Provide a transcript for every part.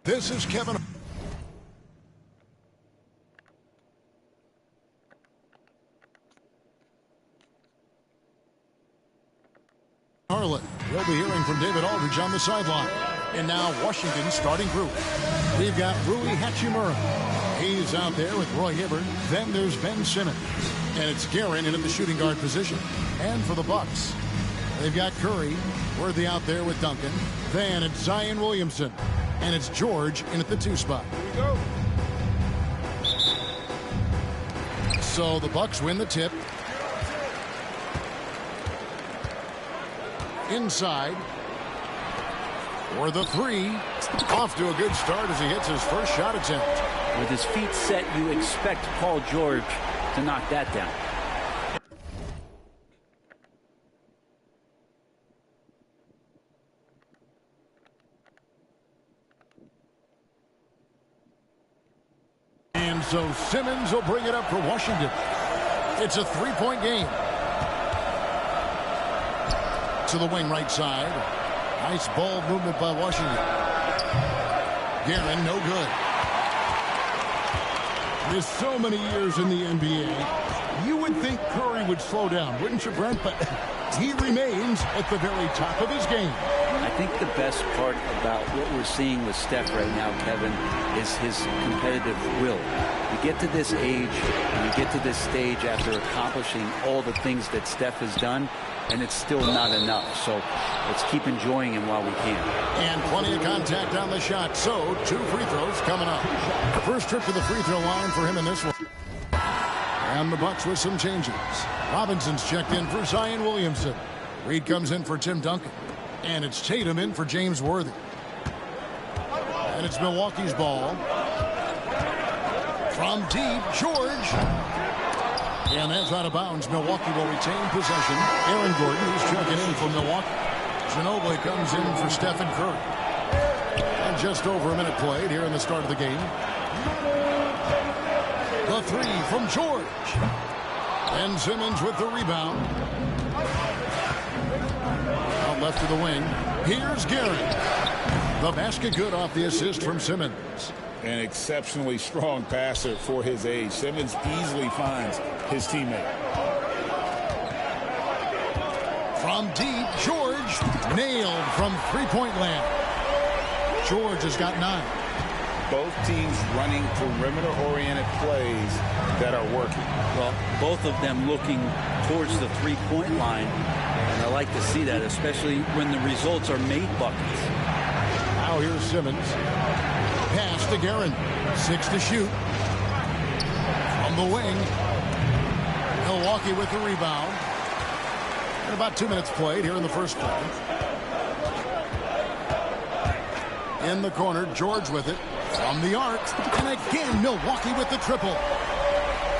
This is Kevin Harlan. We'll be hearing from David Aldridge on the sideline. And now Washington's starting group. We've got Rui Hachimura. He's out there with Roy Hibbert. Then there's Ben Simmons. And it's Guerin in at the shooting guard position. And for the Bucks, they've got Curry. Worthy out there with Duncan. Then it's Zion Williamson. And it's George in at the 2 spot. Here we go. So the Bucks win the tip. Inside. For the 3. Off to a good start as he hits his first shot attempt. With his feet set, you expect Paul George to knock that down. And so Simmons will bring it up for Washington. It's a 3-point game. To the wing right side. Nice ball movement by Washington. Guerin, no good. There's so many years in the NBA. You would think Curry would slow down, wouldn't you, Brent? But he remains at the very top of his game. I think the best part about what we're seeing with Steph right now, Kevin, is his competitive will. You get to this age, and you get to this stage after accomplishing all the things that Steph has done, and it's still not enough. So let's keep enjoying him while we can. And plenty of contact on the shot. So 2 free throws coming up. First trip to the free throw line for him in this one. And the Bucks with some changes. Robinson's checked in for Zion Williamson. Reed comes in for Tim Duncan. And it's Tatum in for James Worthy. And it's Milwaukee's ball. From deep, George. And that's out of bounds. Milwaukee will retain possession. Aaron Gordon, who's checking in for Milwaukee. Ginobili comes in for Stephen Curry. And just over a minute played here in the start of the game. The 3 from George. And Simmons with the rebound. Out left to the wing. Here's Guerin. The basket good off the assist from Simmons. An exceptionally strong passer for his age. Simmons easily finds his teammate. From deep, George nailed from 3-point land. George has got 9. Both teams running perimeter-oriented plays that are working. Well, both of them looking towards the 3-point line. And I like to see that, especially when the results are made buckets. Now here's Simmons. Pass to Guerin. 6 to shoot. From the wing. Milwaukee with the rebound. And about 2 minutes played here in the first quarter. In the corner, George with it. From the arc. And again, Milwaukee with the triple.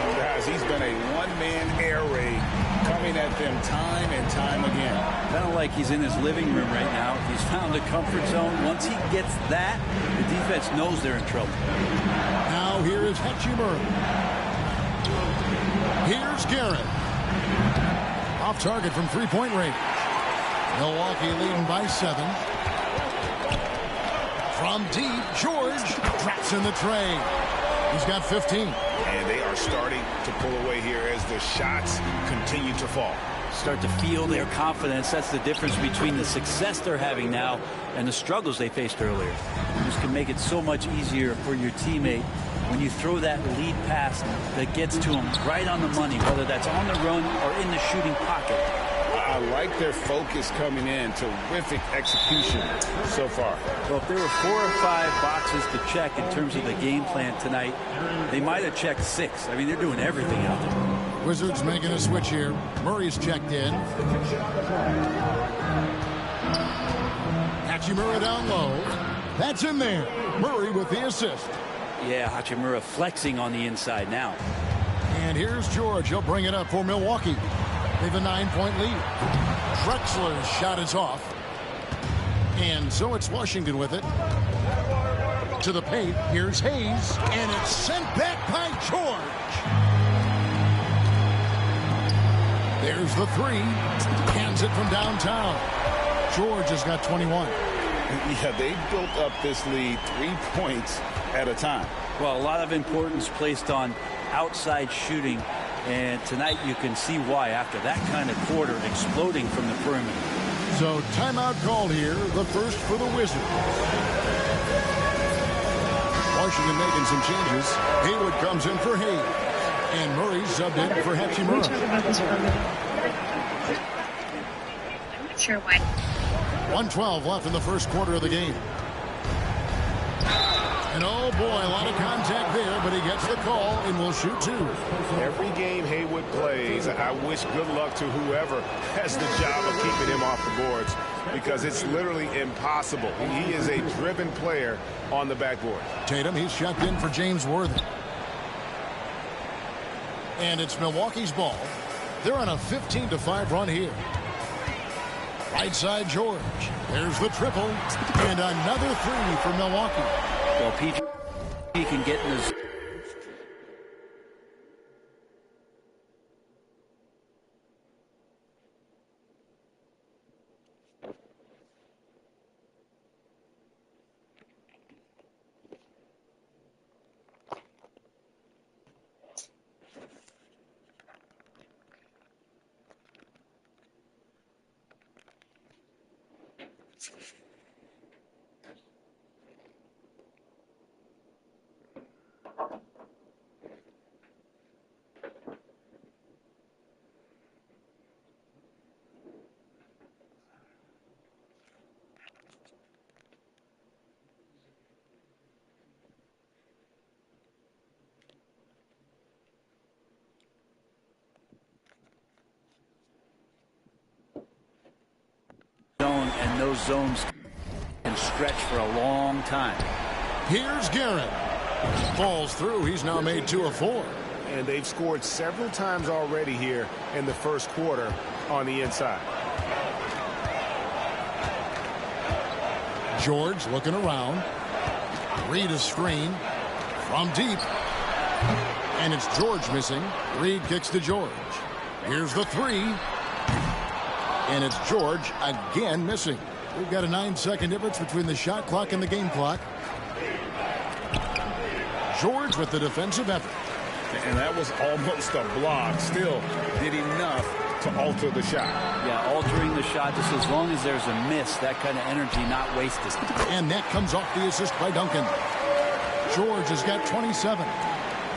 Guys, he's been a one-man air raid coming at them time and time again. Kind of like he's in his living room right now. He's found a comfort zone. Once he gets that, the defense knows they're in trouble. Now here is Hachimura. Here's Guerin. Off target from 3-point range. Milwaukee leading by 7. From deep, George drops in the tray. He's got 15. And they are starting to pull away here as the shots continue to fall. Start to feel their confidence. That's the difference between the success they're having now and the struggles they faced earlier. This can make it so much easier for your teammate when you throw that lead pass that gets to him right on the money, whether that's on the run or in the shooting pocket. I like their focus coming in. Terrific execution so far. Well, if there were 4 or 5 boxes to check in terms of the game plan tonight, they might have checked 6. I mean, they're doing everything out there. Wizards making a switch here. Murray's checked in. Hachimura down low. That's in there. Murray with the assist. Yeah, Hachimura flexing on the inside now. And here's George. He'll bring it up for Milwaukee. They have a 9-point lead. Drexler's shot is off. And so it's Washington with it. To the paint. Here's Hayes. And it's sent back by George. There's the 3. Hands it from downtown. George has got 21. Yeah, they built up this lead 3 points at a time. Well, a lot of importance placed on outside shooting, and tonight you can see why after that kind of quarter exploding from the perimeter. So timeout called here, the first for the Wizards. Washington making some changes. Haywood comes in for Hayes. And Murray subbed in for Hachimura. I'm not sure why. 1:12 left in the first quarter of the game. And oh boy, a lot of contact there, but he gets the call and will shoot two. Every game Haywood plays, I wish good luck to whoever has the job of keeping him off the boards, because it's literally impossible. He is a driven player on the backboard. Tatum, he's checked in for James Worthy. And it's Milwaukee's ball. They're on a 15-5 run here. Right side George. There's the triple. And another three for Milwaukee. Well, PG can get in his... And those zones can stretch for a long time. Here's Garrett. Falls through. He's now made 2 of 4. And they've scored several times already here in the first quarter on the inside. George looking around. Reed a screen from deep. And it's George missing. Reed kicks to George. Here's the three. And it's George again missing. We've got a 9-second difference between the shot clock and the game clock. George with the defensive effort. And that was almost a block. Still did enough to alter the shot. Yeah, altering the shot, just as long as there's a miss, that kind of energy not wasted. And that comes off the assist by Duncan. George has got 27.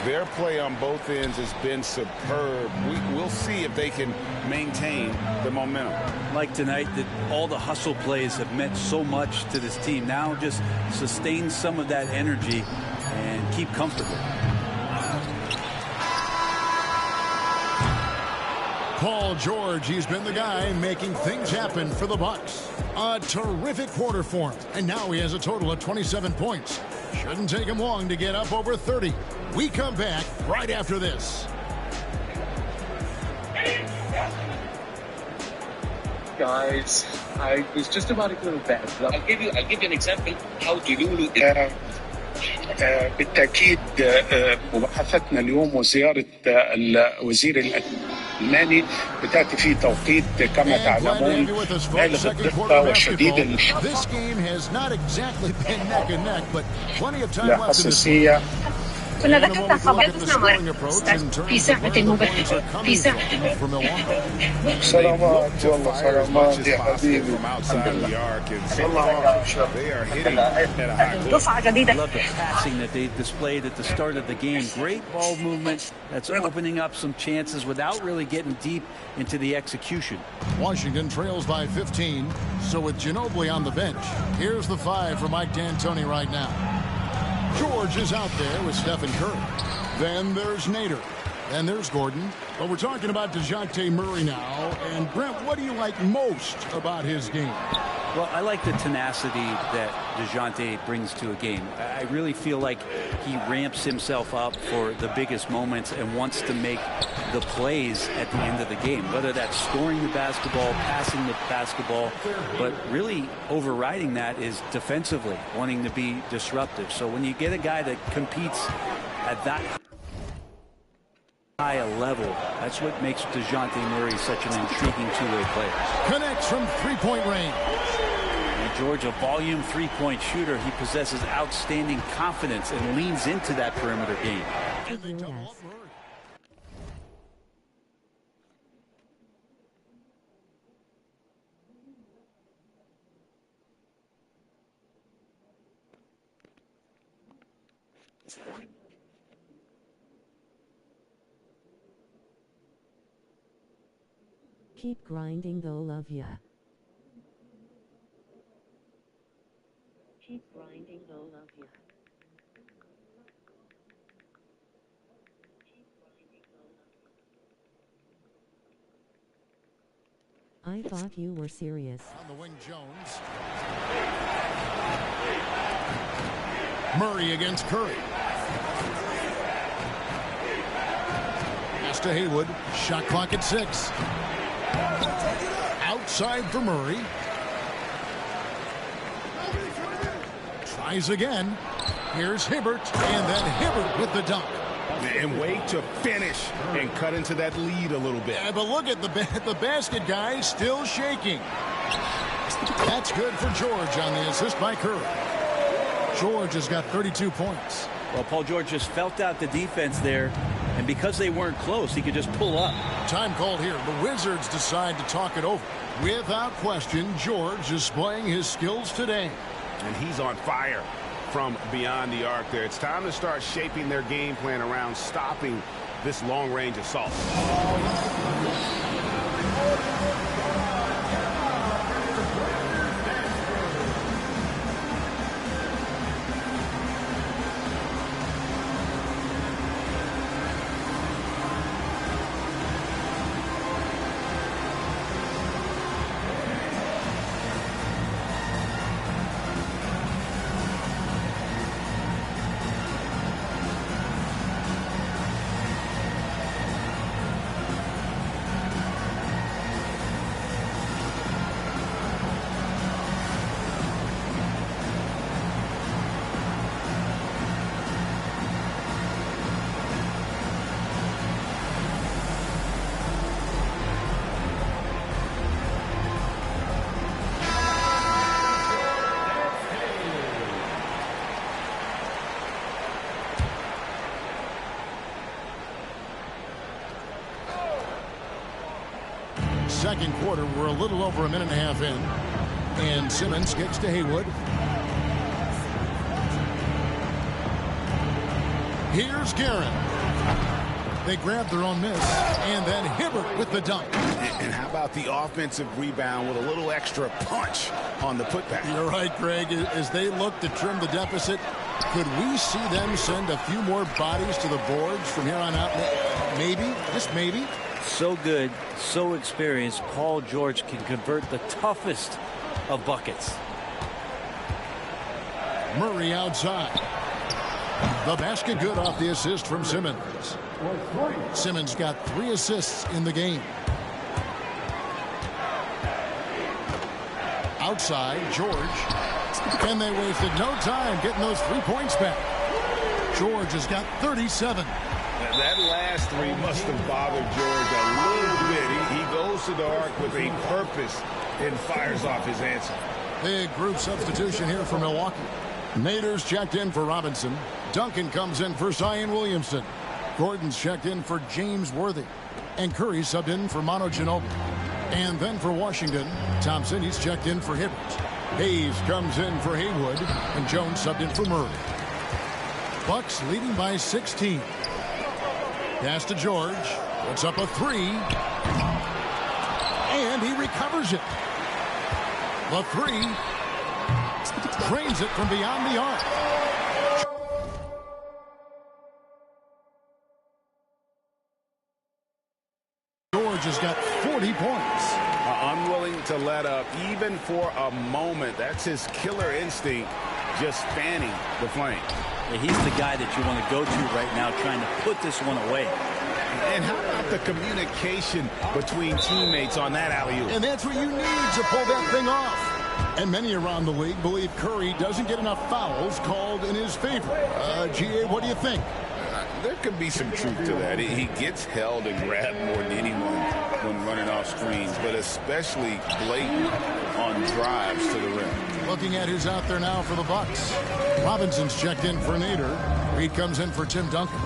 Their play on both ends has been superb. We'll see if they can maintain the momentum. Like tonight, that all the hustle plays have meant so much to this team. Now just sustain some of that energy and keep comfortable. Paul George, he's been the guy making things happen for the Bucks. A terrific quarter for him. And now he has a total of 27 points. Shouldn't take him long to get up over 30. We come back right after this. Guys, I was just about to go to bed. I'll give you an example how to do بالتأكيد مباحثتنا اليوم وزيارة الوزير الألماني بتأتي في توقيت كما تعلمون بالغ الدقة وشديد الحساسية. كنا ذكرنا خبرتنا مرة في ساعة المباحثة في ساعة سلامات والله سلامات يا حبيبي دفعة جديدة. Love the passing that they displayed at the start of the game. Great ball movement that's opening up some chances without really getting deep into the execution. Washington trails by 15. So with Ginobili on the bench, here's the 5 for Mike D'Antoni right now. George is out there with Stephen Curry. Then there's Nader. Then there's Gordon. But we're talking about DeJounte Murray now. And Brent, what do you like most about his game? Well, I like the tenacity that DeJounte brings to a game. I really feel like he ramps himself up for the biggest moments and wants to make the plays at the end of the game, whether that's scoring the basketball, passing the basketball, but really overriding that is defensively, wanting to be disruptive. So when you get a guy that competes at that high a level, that's what makes DeJounte Murray such an intriguing two-way player. Connects from three-point range. George, a volume three-point shooter. He possesses outstanding confidence and leans into that perimeter game. And they double up Murray. Keep grinding though, love ya. Keep grinding though, love ya. I thought you were serious. On the wing, Jones. Murray against Curry. Pass to Haywood. Shot clock at 6. Outside for Murray. Tries again. Here's Hibbert, and then Hibbert with the dunk. And wait to finish and cut into that lead a little bit. Yeah, but look at the basket guy still shaking. That's good for George on the assist by Curry. George has got 32 points. Well, Paul George just felt out the defense there, and because they weren't close, he could just pull up. Time called here. The Wizards decide to talk it over. Without question, George is displaying his skills today. And he's on fire from beyond the arc there. It's time to start shaping their game plan around stopping this long-range assault. Second quarter, we're a little over a minute and a half in. And Simmons gets to Haywood. Here's Guerin. They grab their own miss. And then Hibbert with the dunk. And how about the offensive rebound with a little extra punch on the putback? You're right, Greg. As they look to trim the deficit, could we see them send a few more bodies to the boards from here on out? Maybe, just maybe. So good, so experienced, Paul George can convert the toughest of buckets. Murray outside. The basket good off the assist from Simmons. Simmons got 3 assists in the game. Outside, George. And they wasted no time getting those 3 points back. George has got 37. That last 3 must have bothered George a little bit. He goes to the arc with a purpose and fires off his answer. Big group substitution here for Milwaukee. Nader's checked in for Robinson. Duncan comes in for Zion Williamson. Gordon's checked in for James Worthy. And Curry subbed in for Manu Ginobili. And then for Washington, Thompson, he's checked in for Hibbert. Hayes comes in for Haywood. And Jones subbed in for Murray. Bucks leading by 16. Pass to George. Puts up a 3. And he recovers it. The 3. Drains it from beyond the arc. George has got 40 points. Unwilling to let up even for a moment. That's his killer instinct, just fanning the flame. Yeah, he's the guy that you want to go to right now, trying to put this one away. And how about the communication between teammates on that alley-oop? And that's what you need to pull that thing off. And many around the league believe Curry doesn't get enough fouls called in his favor. G.A., what do you think? There could be some truth to that. He gets held and grabbed more than anyone when running off screens, but especially blatant on drives to the rim. Looking at who's out there now for the Bucks. Robinson's checked in for Nader. Reed comes in for Tim Duncan.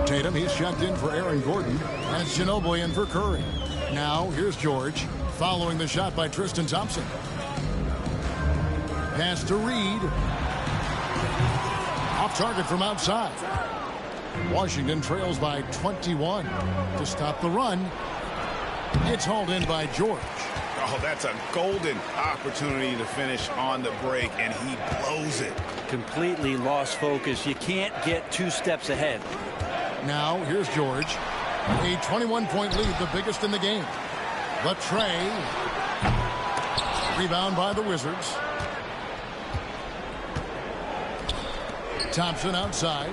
Tatum, he's checked in for Aaron Gordon. And it's Ginobili in for Curry. Now, here's George, following the shot by Tristan Thompson. Pass to Reed. Off target from outside. Washington trails by 21. To stop the run, it's hauled in by George. Oh, that's a golden opportunity to finish on the break, and he blows it. Completely lost focus. You can't get 2 steps ahead. Now, here's George. A 21-point lead, the biggest in the game. The tray. Rebound by the Wizards. Thompson outside.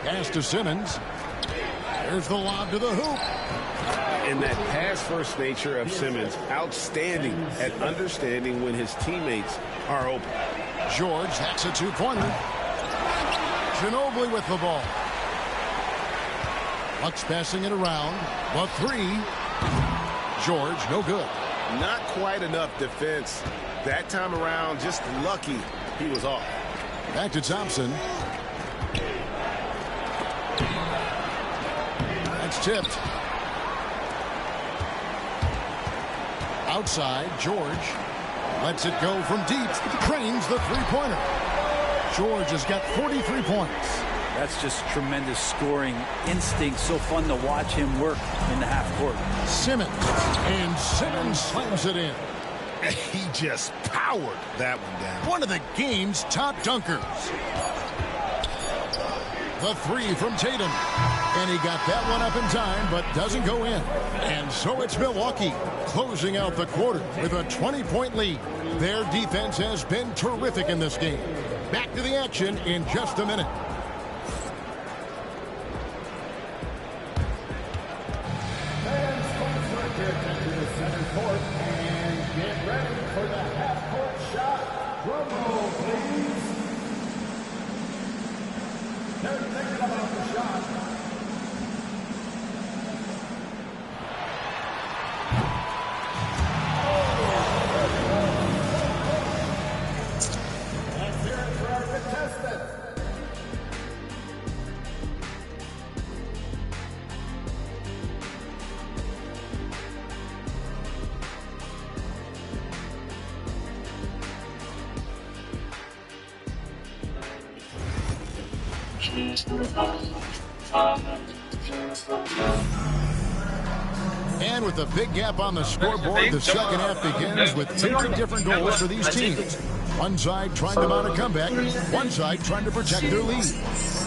Pass to Simmons. There's the lob to the hoop. And that pass-first nature of Simmons, outstanding at understanding when his teammates are open. George hacks a 2-pointer. Ginobili with the ball. Bucks passing it around. The 3. George, no good. Not quite enough defense. That time around, just lucky he was off. Back to Thompson. That's tipped. Outside, George lets it go from deep. Cranes the 3-pointer. George has got 43 points. That's just tremendous scoring instinct. So fun to watch him work in the half court. Simmons. And Simmons slams it in. He just powered that one down. One of the game's top dunkers. The 3 from Tatum. And he got that one up in time, but doesn't go in. And so it's Milwaukee closing out the quarter with a 20-point lead. Their defense has been terrific in this game. Back to the action in just a minute. And with a big gap on the scoreboard, the second half begins with 2 different goals for these teams. One side trying to mount a comeback, one side trying to protect their lead.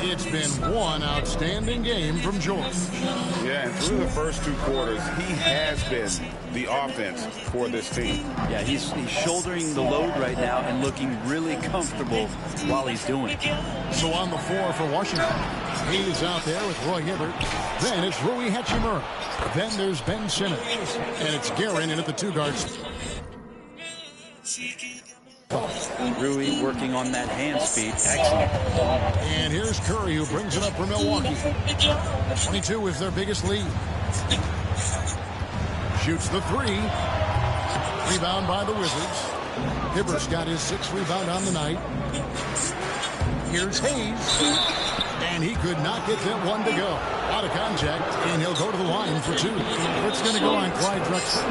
It's been one outstanding game from George. Yeah, and through the first 2 quarters, he has been the offense for this team. Yeah, he's shouldering the load right now and looking really comfortable while he's doing it. So on the floor for Washington, he's out there with Roy Hibbert. Then it's Rui Hachimura. Then there's Ben Simmons. And it's Guerin in at the 2 guards. Rui working on that hand speed. Excellent. And here's Curry, who brings it up for Milwaukee. 22 is their biggest lead. Shoots the 3. Rebound by the Wizards. Hibbert's got his 6th rebound on the night. Here's Hayes. And he could not get that one to go. Out of contact, and he'll go to the line for 2. It's going to go on Clyde Drexler.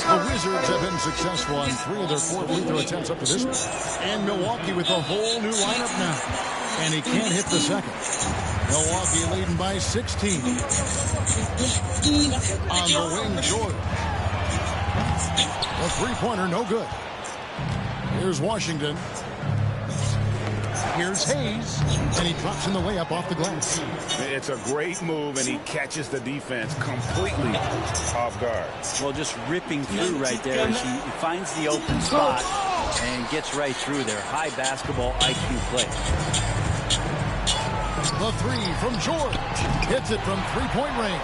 The Wizards have been successful on 3 of their 4 free throw attempts up to this point. And Milwaukee with a whole new lineup now. And he can't hit the second. Milwaukee leading by 16. On the wing, George. The 3-pointer, no good. Here's Washington. Here's Hayes, and he drops in the layup off the glass. It's a great move, and he catches the defense completely off guard. Well, just ripping through right there as he finds the open spot and gets right through there. High basketball IQ play. The 3 from George. Hits it from 3-point range.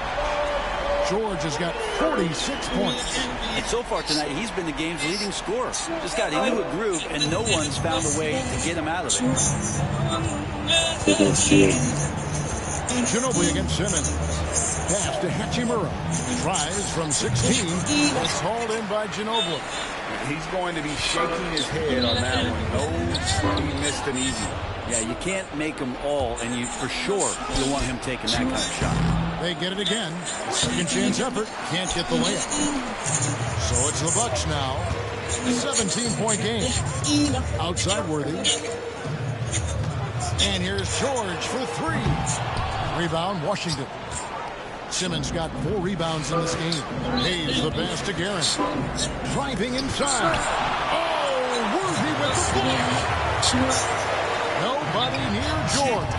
George has got 46 points. And so far tonight, he's been the game's leading scorer. Just got into a groove, and no one's found a way to get him out of it. Ginobili against Simmons. pass to Hachimura. Tries from 16. It's hauled in by Ginobili. He's going to be shaking his head on that one. No, he missed an easy one. Yeah, you can't make them all, and you for sure you'll want him taking that kind of shot. They get it again. Second chance effort. Can't get the layup. So it's the Bucks now. 17-point game. Outside Worthy. And here's George for three. Rebound, Washington. Simmons got 4 rebounds in this game. Hayes the pass to Guerin. Driving inside. Oh, Worthy with the block. Nobody near George.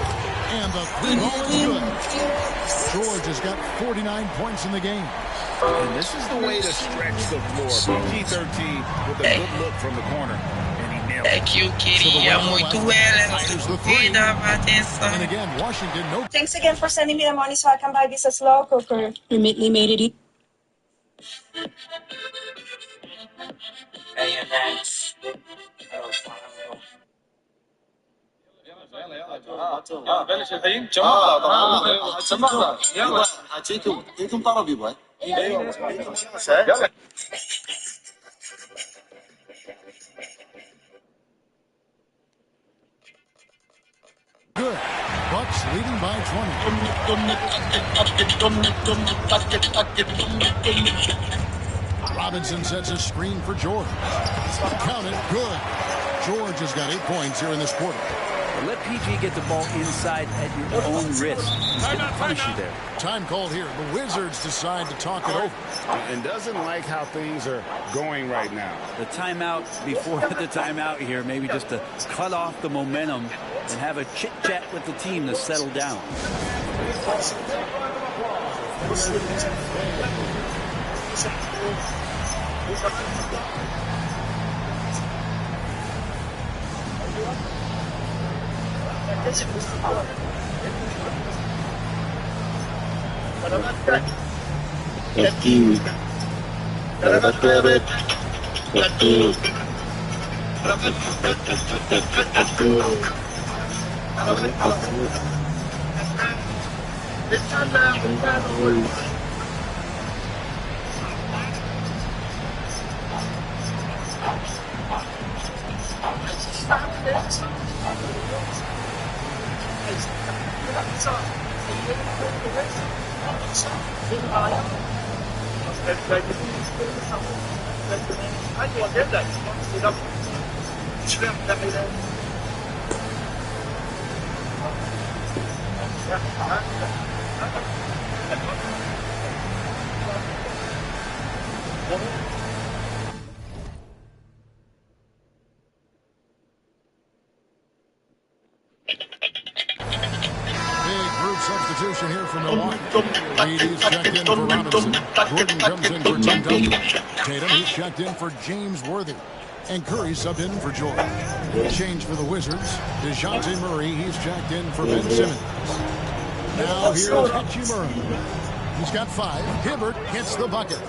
And the three ball is good. George has got 49 points in the game. And this is the way to stretch the floor. PG-13 with a good look from the corner. And he nailed it. É que eu queria muito ela. E dava atenção. And again, Washington, no. Thanks again for sending me the money so I can buy this as slow cooker. Remitly made it. Hey, thanks. يلا بلش الحين جمعنا يلا حاجيكم طربي باي يلا Good. Bucks leading by 20. Robinson sets a screen for George. Count it. Good. George has got 8 points here in this quarter. Let PG get the ball inside at your own risk. He's going to punish you there. Time called here. The Wizards decide to talk it over. And doesn't like how things are going right now. The timeout before the timeout here, maybe just to cut off the momentum and have a chit-chat with the team to settle down. Substitution here for Milwaukee. Reed is checked in for Robinson. Gordon comes in for Tim Duncan. Tatum, he's checked in for James Worthy. And Curry subbed in for George. Change for the Wizards. DeJounte Murray, he's checked in for Ben Simmons. Now here's Hachimura. He's got 5. Hibbert hits the bucket.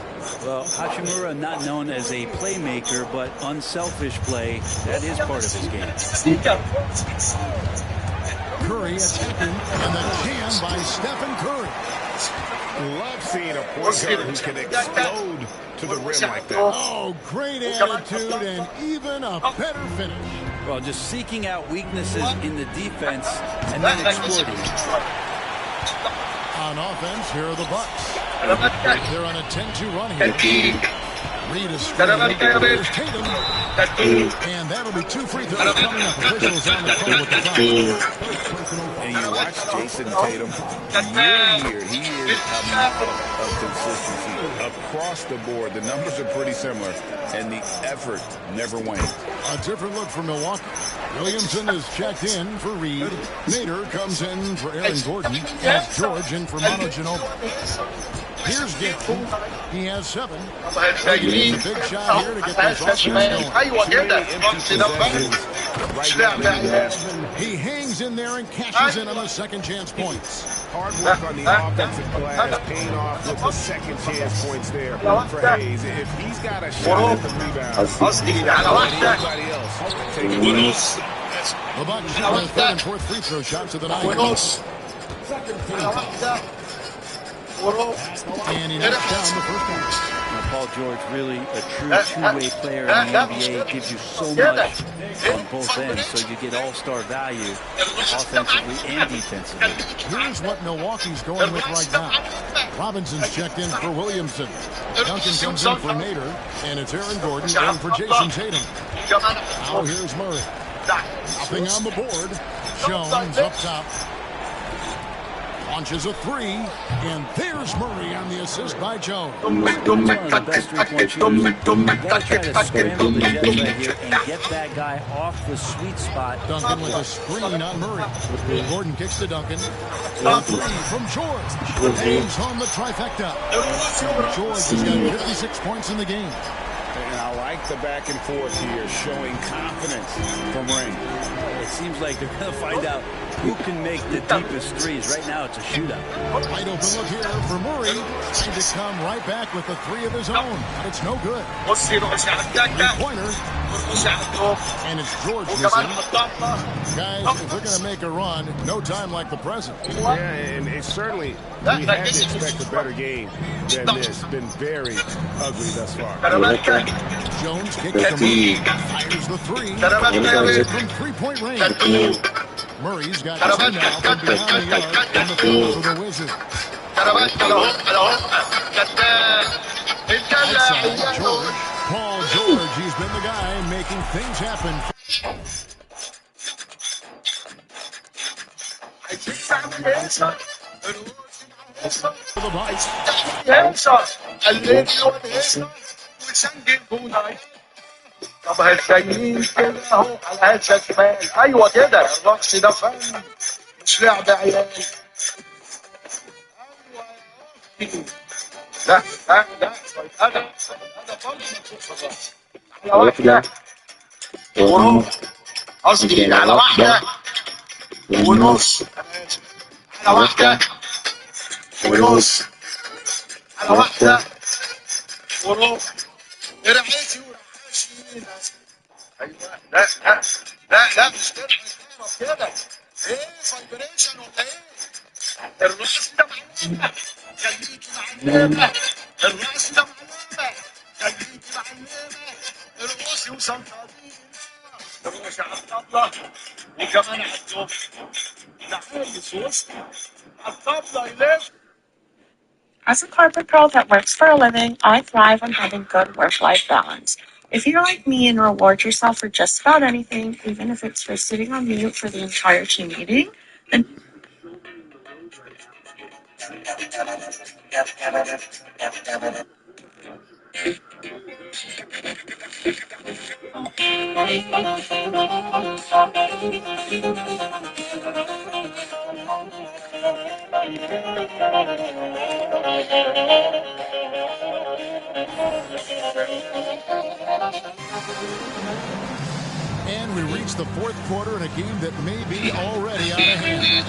Well, Hachimura not known as a playmaker, but unselfish play. That is part of his game. Curry attacking, and the jam by Stephen Curry. Love seeing a point guard who can explode to the rim like that. Oh, great attitude and even a better finish. Well, just seeking out weaknesses in the defense and then exploiting. On offense, here are the Bucks. They're on a 10-2 run here. Reed is screening. There's Tatum. And that'll be 2 free throws coming up. Officials on the phone with the foul. And you watch Jason Tatum, year he is a model of consistency across the board. The numbers are pretty similar, and the effort never wanes. A different look for Milwaukee. Williamson is checked in for Reed. Nader comes in for Aaron Gordon. Has George in for Manu Ginobili. Here's Gibson. He has 7. He needs a big shot here to get this offense going. He hangs in there and cashes in on the second chance points. Hard work on the offensive glass, paying off with the second chance points there for Hayes. If he's got a shot at the rebound, anybody else take it. The Bucks shoot their 3rd and 4th free throw shots of the night. And he knocks down the first one. Now, Paul George, really a true two-way player in the NBA, gives you so much on both ends, so you get all-star value offensively and defensively. Here's what Milwaukee's going with right now. Robinson's checked in for Williamson. Duncan comes in for Nader, and it's Aaron Gordon in for Jason Tatum. Now here's Murray. Nothing on the board. Jones up top. Launches a three, and there's Murray on the assist by Jones. One of the best three-point shooters. You've got to try to scramble the Jets right here and get that guy off the sweet spot. Duncan with a screen on Murray. Gordon kicks to Duncan. A three from George. Aims home the trifecta. George has got 56 points in the game. And I like the back and forth here, showing confidence from Ring. It seems like they're going to find out who can make the deepest threes. Right now, it's a shootout. Wide open look here for Murray. Trying to come right back with the three of his own. But it's no good. Three-pointer. And it's George missing. Guys, if they're going to make a run, no time like the present. Yeah, and it's certainly, we had to expect a better game than this. Been very ugly thus far. Jones kicks to Murray. Fires the three. From three-point range. Murray's got two now from behind the arc in the field for the Wizards. Outside, George. Paul George, he's been the guy making things happen. For the Bucks. طب هالشايلين كده اهو على هالشا شمال ايوه كده الرقص ده فن مش لعب عيال لا لا انا برضه مكسوف على واحده قصدي على واحده ونص على واحده ونص على واحده وربع رعيتي ايوه لا لا لا لا مش كده كده ايه فايبريشن ولا ايه الراس ده معلمه خليكي معلمه الراس ده معلمه خليكي معلمه الراس يوصل الراس على الطبله وكمان على الدوف ده عايز وسط على الطبله يلف. As a corporate girl that works for a living, I thrive on having good work-life balance. If you're like me and reward yourself for just about anything, even if it's for sitting on mute for the entire team meeting, then And we reach the fourth quarter in a game that may be already out of hand.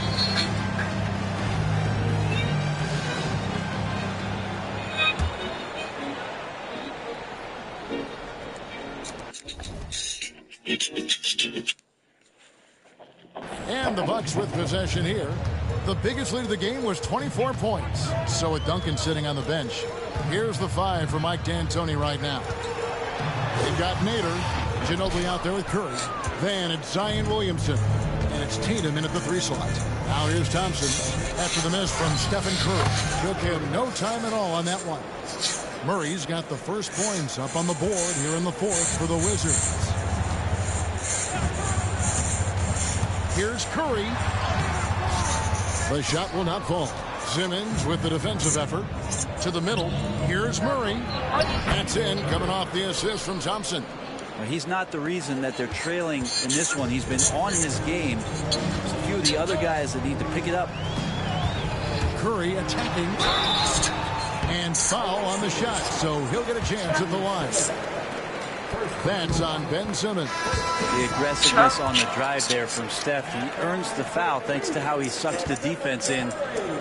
And the Bucks with possession here. The biggest lead of the game was 24 points. So with Duncan sitting on the bench, here's the five for Mike D'Antoni right now. They've got Nader, Ginobili out there with Curry. Then it's Zion Williamson. And it's Tatum in at the three slot. Now here's Thompson after the miss from Stephen Curry. Took him no time at all on that one. Murray's got the first points up on the board here in the fourth for the Wizards. Here's Curry. The shot will not fall. Simmons with the defensive effort. To the middle. Here's Murray. That's in, coming off the assist from Thompson. Well, he's not the reason that they're trailing in this one. He's been on his game. There's a few of the other guys that need to pick it up. Curry attacking. And foul on the shot, so he'll get a chance at the line. That's on Ben Simmons. The aggressiveness on the drive there from Steph. He earns the foul thanks to how he sucks the defense in,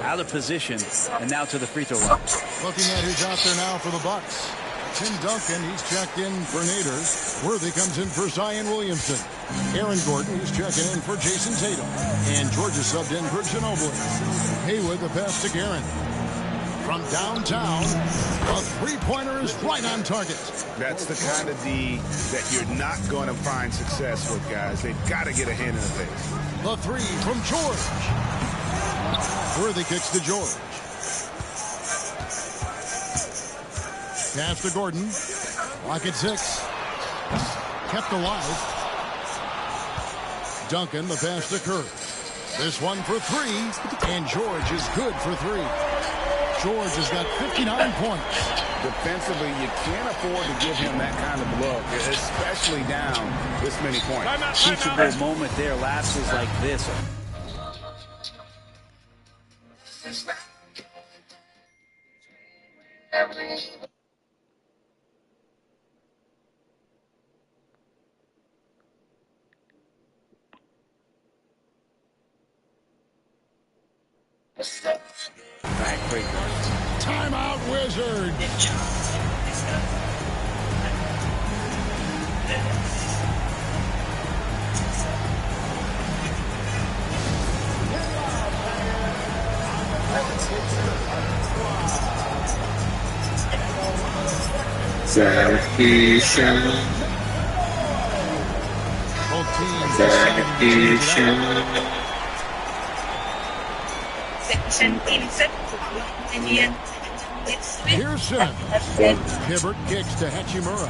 out of position, and now to the free throw line. Looking at who's out there now for the Bucks. Tim Duncan, he's checked in for Nader. Worthy comes in for Zion Williamson. Aaron Gordon, he's checking in for Jason Tatum. And George is subbed in for Ginobili. Haywood, the pass to Guerin. From downtown, a three-pointer is right on target. That's the kind of D that you're not going to find success with, guys. They've got to get a hand in the face. The three from George. Worthy kicks to George. Pass to Gordon. Lock at 6. Kept alive. Duncan, the pass to Kerr. This one for 3, and George is good for 3. George has got 59 points. Defensively, you can't afford to give him that kind of look, especially down this many points. Teachable moment there. Lapses like this. Great. Timeout, Wizard. Here's Simmons. Hibbert kicks to Hachimura.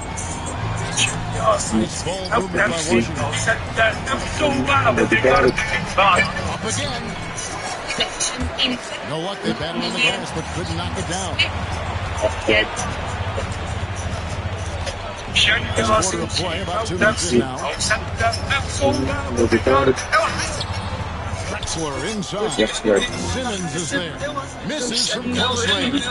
Nice ball movement by Washington. Up again. No luck, they battled on the glass, but couldn't knock it down. Quarter of play, about 2 minutes in now. Drexler inside. Simmons is there. Misses from close range.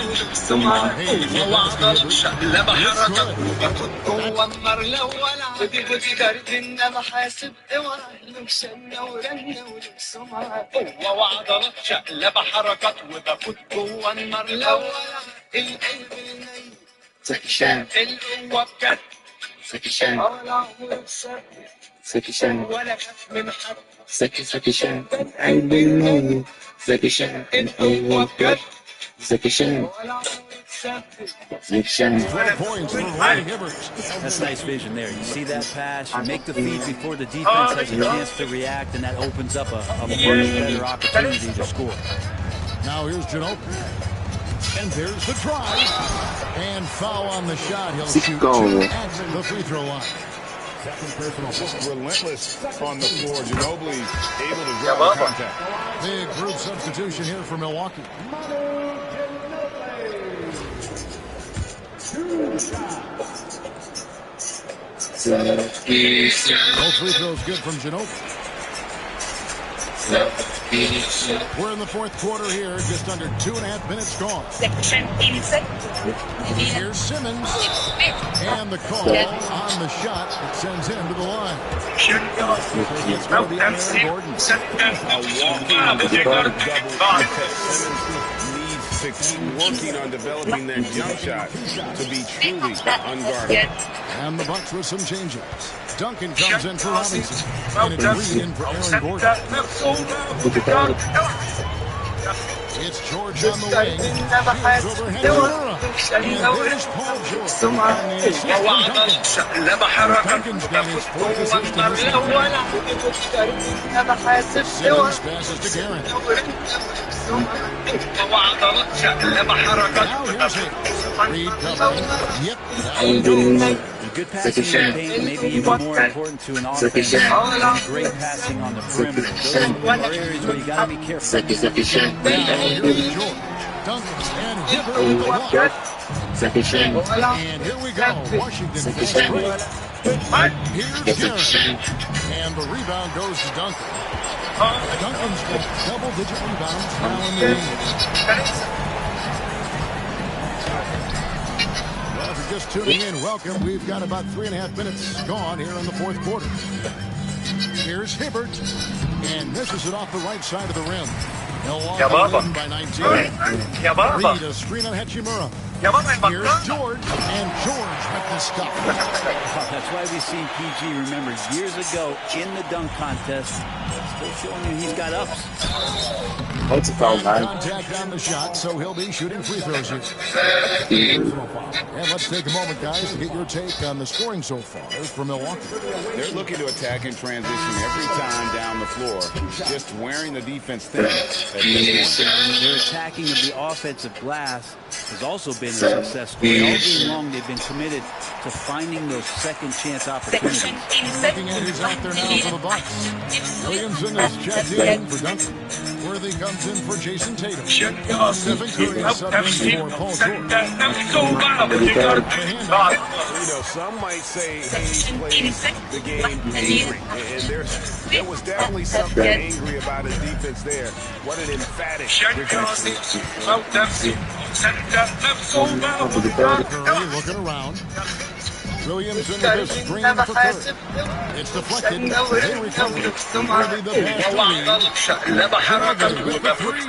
That's nice vision there. You see that pass, you make the feed before the defense has a chance to react, and that opens up a much better opportunity to score. Now here's Ginobili. And there's the drive. And foul on the shot. He'll shoot 2 at the free throw line. Second personal. Just relentless on the floor. Ginobili able to draw contact. Big group substitution here for Milwaukee. Both free throws good from Ginobili. We're in the fourth quarter here, just under 2.5 minutes gone. Here's Simmons, and the call on the shot that sends him to the line. It's going to be on Aaron Gordon. A walking double contest. Needs to keep working on developing that jump shot to be truly unguarded. And the Bucks with some changes. Duncan comes in for Robinson. And it's Reed in for Aaron Gordon. It's George on the wing. Here's over Hachimura. And there's Paul George. And the assist from Duncan. Duncan's got his 4th assist in this game. Simmons passes to Garrett. Now here's it. Reed covering. Yep. Good passing in the paint, maybe even more important to an offense than great passing on the perimeter. Those are areas where you got to be careful. Now here's George. Duncan and Hibbert with the block. And here we go. Washington fast break. Here's Garrett. And the rebound goes to Duncan. Duncan's got double-digit rebounds now in the game. Just tuning in, welcome. We've got about 3.5 minutes gone here in the fourth quarter. Here's Hibbert, and misses it off the right side of the rim. Milwaukee leading by 19. Reed, a screen on Hachimura. Here's George, and George with the stop. That's why we've seen PG, remember, years ago in the dunk contest, They're showing you he's got ups. What's a foul, man? Contact on the shot, so he'll be shooting free throws here. Personal foul. And let's take a moment, guys, to get your take on the scoring so far for Milwaukee. They're looking to attack in transition every time down the floor, just wearing the defense thin. Their attacking of the offensive glass has also been a success story. All game long, they've been committed to finding those second chance opportunities. Looking at who's out there now for the Bucks. Williamson is checked in for Duncan. Worthy comes in for Jason Tatum. Stephen Curry is subbed in for Paul George. Some might say Hayes plays the game angry, and there was definitely something angry about his defense there. What an emphatic rejection. Curry looking around. Williamson with a screen for Curry. It's deflected. They recover. Worthy the pass to Lee. With the three.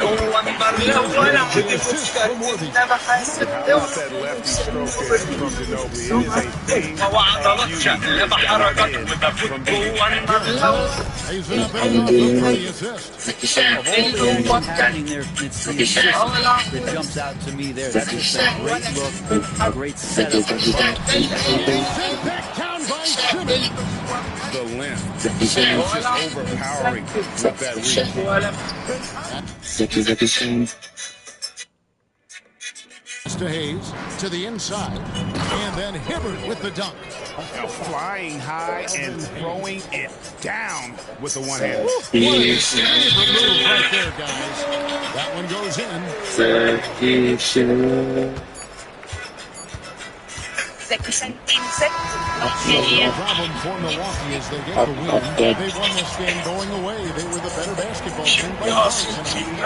The assist from Worthy. How about that lefty stroke there from Ginobili? It is a thing. He's been up and off for the assist. Of all the action happening there, it's the assist that jumps out to me there. That's just a great look, a great setup. Back down by Simmons. The length. It's just overpowering with that reach. To Hayes, to the inside, and then Hibbert with the dunk. Flying high and throwing it down with the one hand. What a favorite move right there, guys. That one goes in. The problem for Milwaukee is they get the win. They won this game going away. They were the better basketball team by 5 tonight.